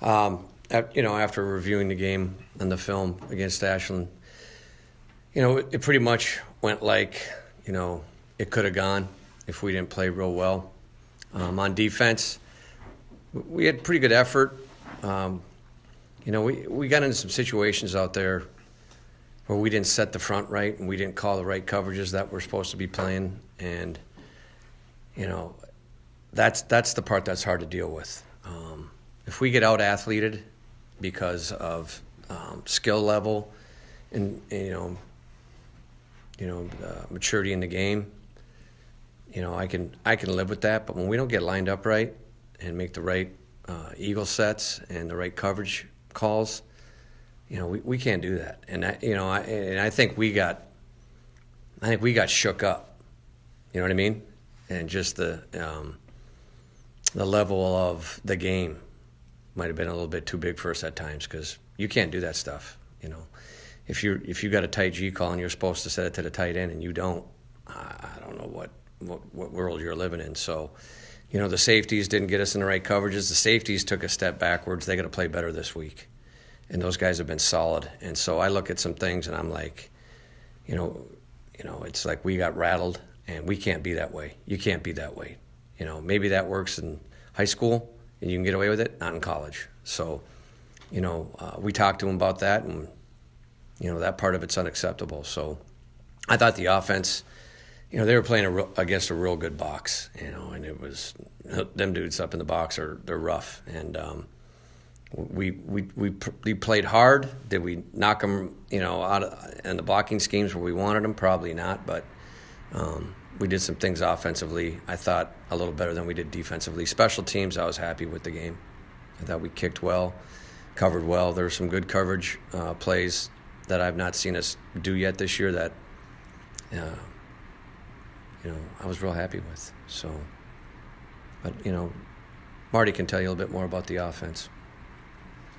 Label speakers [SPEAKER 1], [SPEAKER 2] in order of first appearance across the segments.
[SPEAKER 1] After reviewing the game and the film against Ashland, it pretty much went like, it could have gone if we didn't play real well. On defense, we had pretty good effort. We got into some situations out there where we didn't set the front right and we didn't call the right coverages that we're supposed to be playing. And, that's the part that's hard to deal with. If we get out-athleted because of skill level and, maturity in the game, I can live with that. But when we don't get lined up right and make the right eagle sets and the right coverage calls, we can't do that. And I think we got shook up. You know what I mean? And just the level of the game might have been a little bit too big for us at times, because you can't do that stuff. If you got a tight G call and you're supposed to set it to the tight end and you don't, I don't know what world you're living in. So, the safeties didn't get us in the right coverages. The safeties took a step backwards. They got to play better this week, and those guys have been solid. And so I look at some things and I'm like, it's like we got rattled, and we can't be that way. You can't be that way. Maybe that works in high school and you can get away with it, not in college. So, we talked to them about that, and, that part of it's unacceptable. So I thought the offense, they were playing against a real good box, and it was, them dudes up in the box they're rough. And we played hard. Did we knock them, out in the blocking schemes where we wanted them? Probably not, but we did some things offensively, I thought, a little better than we did defensively. Special teams, I was happy with the game. I thought we kicked well, covered well. There were some good coverage plays that I've not seen us do yet this year that, I was real happy with. So, but, Marty can tell you a little bit more about the offense.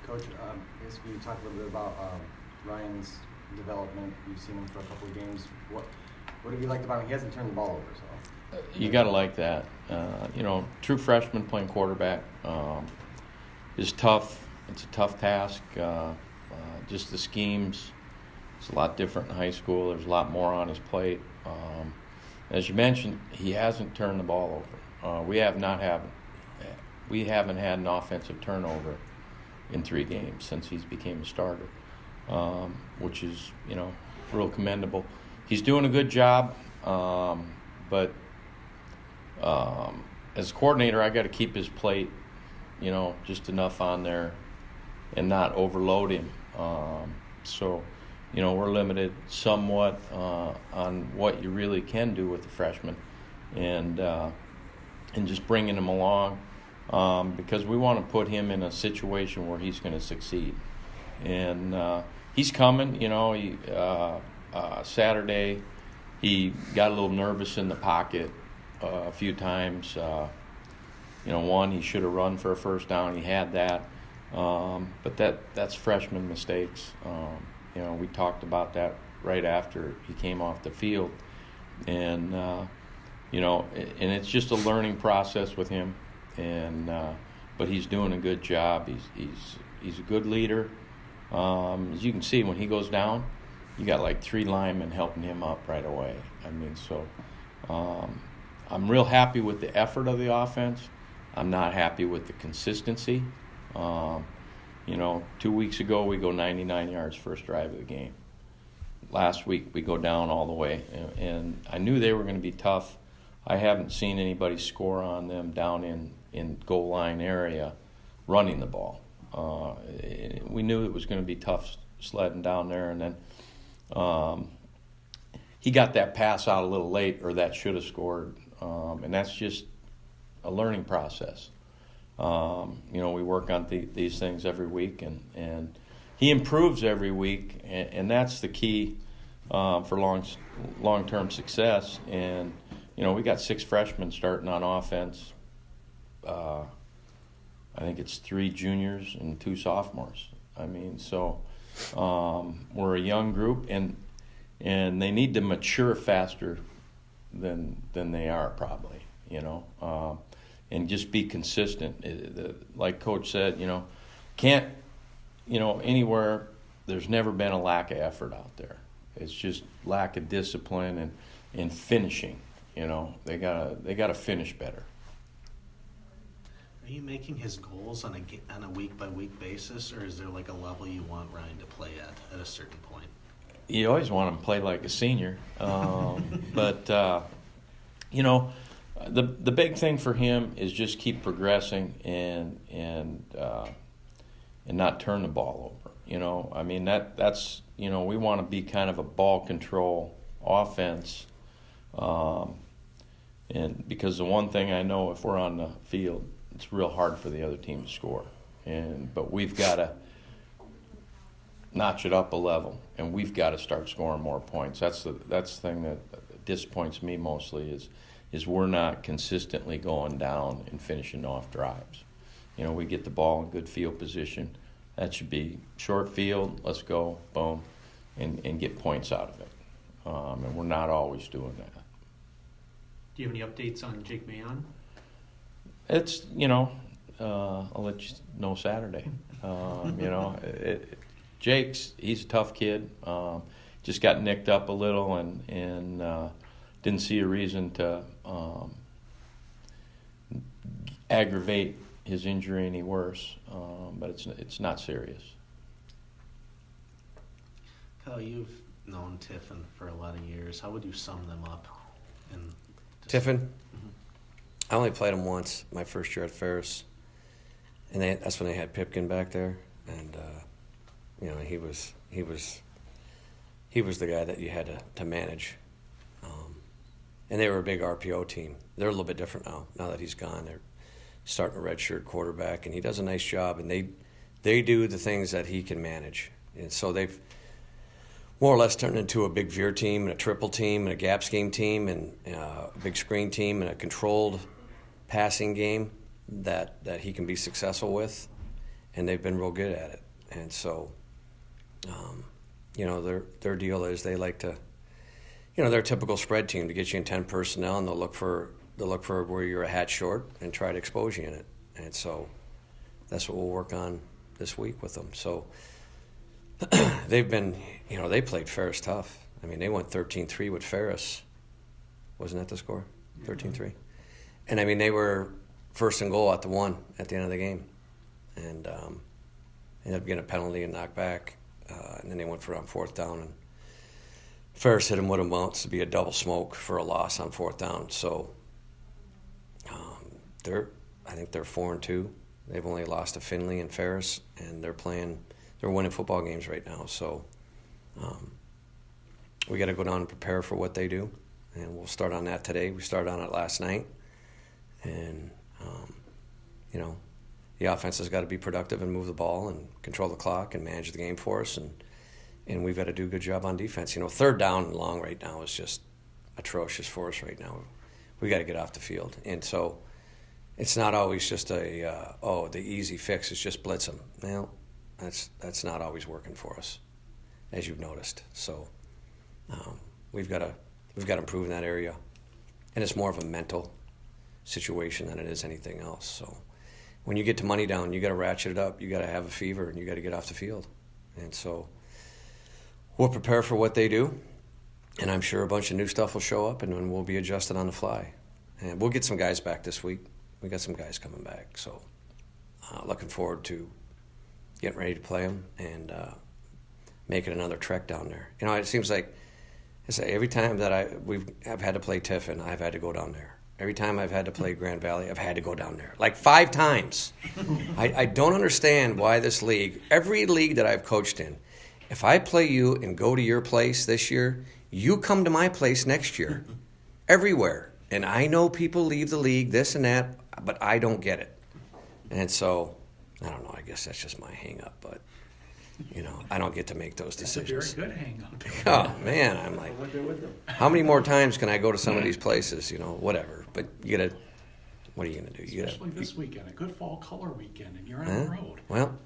[SPEAKER 2] Coach, I guess we talked a little bit about Ryan's development. You've seen him for a couple of games. What have you liked about him? He hasn't turned the ball over, so.
[SPEAKER 3] You got to like that. True freshman playing quarterback is tough. It's a tough task. Just the schemes, it's a lot different in high school. There's a lot more on his plate. As you mentioned, he hasn't turned the ball over. We haven't had an offensive turnover in 3 games since he's became a starter, which is, real commendable. He's doing a good job, but as a coordinator, I got to keep his plate, just enough on there and not overload him. So, we're limited somewhat on what you really can do with the freshman, and just bringing him along because we want to put him in a situation where he's going to succeed. And he's coming, Saturday, he got a little nervous in the pocket a few times. One, he should have run for a first down. He had that. But that's freshman mistakes. We talked about that right after he came off the field. And, and it's just a learning process with him. And but he's doing a good job. He's a good leader. As you can see, when he goes down, you got like 3 linemen helping him up right away. I'm real happy with the effort of the offense. I'm not happy with the consistency. 2 weeks ago we go 99 yards first drive of the game. Last week we go down all the way, and I knew they were going to be tough. I haven't seen anybody score on them down in goal line area running the ball. We knew it was going to be tough sledding down there, and then he got that pass out a little late, or that should have scored, and that's just a learning process. We work on these things every week, and he improves every week, and that's the key for long-term success. And we got 6 freshmen starting on offense. I think it's 3 juniors and 2 sophomores. We're a young group, and they need to mature faster than they are probably, and just be consistent. Like Coach said, can't, anywhere, there's never been a lack of effort out there. It's just lack of discipline and finishing. They gotta finish better.
[SPEAKER 4] Are you making his goals on a week-by-week basis, or is there like a level you want Ryan to play at a certain point?
[SPEAKER 3] You always want him to play like a senior. But, the big thing for him is just keep progressing and not turn the ball over. That's we want to be kind of a ball control offense. And because the one thing I know, if we're on the field, it's real hard for the other team to score. But we've got to notch it up a level, and we've got to start scoring more points. That's the thing that disappoints me mostly is we're not consistently going down and finishing off drives. We get the ball in good field position. That should be short field, let's go, boom, and get points out of it. And we're not always doing that.
[SPEAKER 5] Do you have any updates on Jake Mayon?
[SPEAKER 3] It's, I'll let you know Saturday. He's a tough kid. Just got nicked up a little and didn't see a reason to aggravate his injury any worse. But it's not serious.
[SPEAKER 4] Kyle, you've known Tiffin for a lot of years. How would you sum them up?
[SPEAKER 1] Tiffin?
[SPEAKER 4] Mm-hmm.
[SPEAKER 1] I only played him once, my first year at Ferris. And that's when they had Pipkin back there. And, he was the guy that you had to manage. And they were a big RPO team. They're a little bit different now that he's gone. They're starting a redshirt quarterback, and he does a nice job. And they do the things that he can manage. And so they've more or less turned into a big veer team and a triple team and a gap scheme team and a big screen team and a controlled passing game that he can be successful with. And they've been real good at it. And so, their deal is they like to, they're a typical spread team to get you in 10 personnel, and they'll look for where you're a hat short and try to expose you in it. And so that's what we'll work on this week with them. So they've been, they played Ferris tough. I mean, they went 13-3 with Ferris. Wasn't that the score? 13-3. And, they were first and goal at the 1 at the end of the game. And ended up getting a penalty and knocked back. And then they went for it on fourth down. And Ferris hit him what amounts to be a double smoke for a loss on fourth down. So I think they're 4-2. They've only lost to Finley and Ferris, and they're winning football games right now. So we got to go down and prepare for what they do, and we'll start on that today. We started on it last night, and the offense has got to be productive and move the ball and control the clock and manage the game for us, and we've got to do a good job on defense. Third down and long right now is just atrocious for us right now. We got to get off the field, and so it's not always just the easy fix is just blitz them. Well, that's not always working for us, as you've noticed. So we've got to improve in that area, and it's more of a mental situation than it is anything else. So when you get to money down, you got to ratchet it up. You got to have a fever, and you got to get off the field. And so we'll prepare for what they do, and I'm sure a bunch of new stuff will show up, and then we'll be adjusted on the fly. And we'll get some guys back this week. We got some guys coming back, so looking forward to getting ready to play them and making another trek down there. It seems like every time that I've had to play Tiffin, I've had to go down there. Every time I've had to play Grand Valley, I've had to go down there. Like 5 times. I don't understand why this league, every league that I've coached in, if I play you and go to your place this year, you come to my place next year. Everywhere. And I know people leave the league, this and that, but I don't get it. And so, I don't know, I guess that's just my hang-up, but, I don't get to make those decisions.
[SPEAKER 6] It's a very good hang-up.
[SPEAKER 1] Oh, man, I'm like, how many more times can I go to some of these places, whatever. But you got to, what are you going to do?
[SPEAKER 6] Especially this weekend, a good fall color weekend, and you're on the road.
[SPEAKER 1] Well,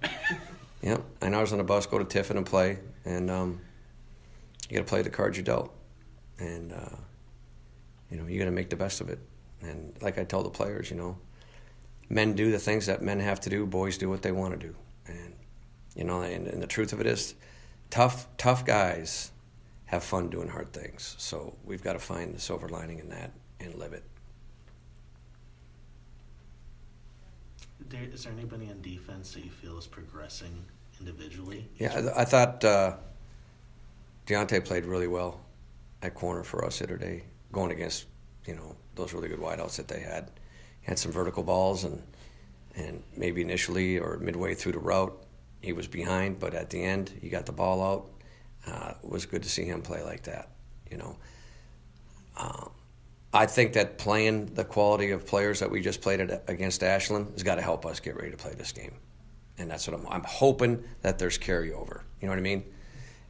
[SPEAKER 1] yeah, I know I was on a bus, go to Tiffin and play, and you got to play the cards you dealt. And, you got to make the best of it. And like I tell the players, men do the things that men have to do, boys do what they want to do. And, you know, and the truth of it is, tough guys have fun doing hard things. So we've got to find the silver lining in that and live it.
[SPEAKER 4] Is there anybody on defense that you feel is progressing individually?
[SPEAKER 1] Yeah, I thought Deontay played really well at corner for us the other day, going against, you know, those really good wideouts that they had. Had some vertical balls, and maybe initially or midway through the route, he was behind, but at the end, he got the ball out. It was good to see him play like that, you know. I think that playing the quality of players that we just played against Ashland has got to help us get ready to play this game. And that's what I'm hoping that there's carryover. You know what I mean?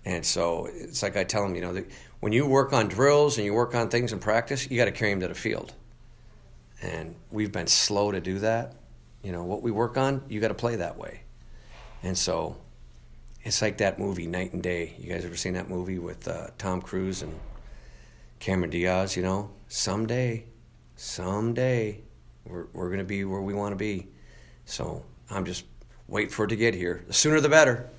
[SPEAKER 1] And so it's like I tell them, you know, when you work on drills and you work on things in practice, you got to carry them to the field. And we've been slow to do that. You know, what we work on, you got to play that way. And so it's like that movie, Night and Day. You guys ever seen that movie with Tom Cruise and Cameron Diaz, you know? Someday, we're going to be where we want to be. So I'm just waiting for it to get here. The sooner the better.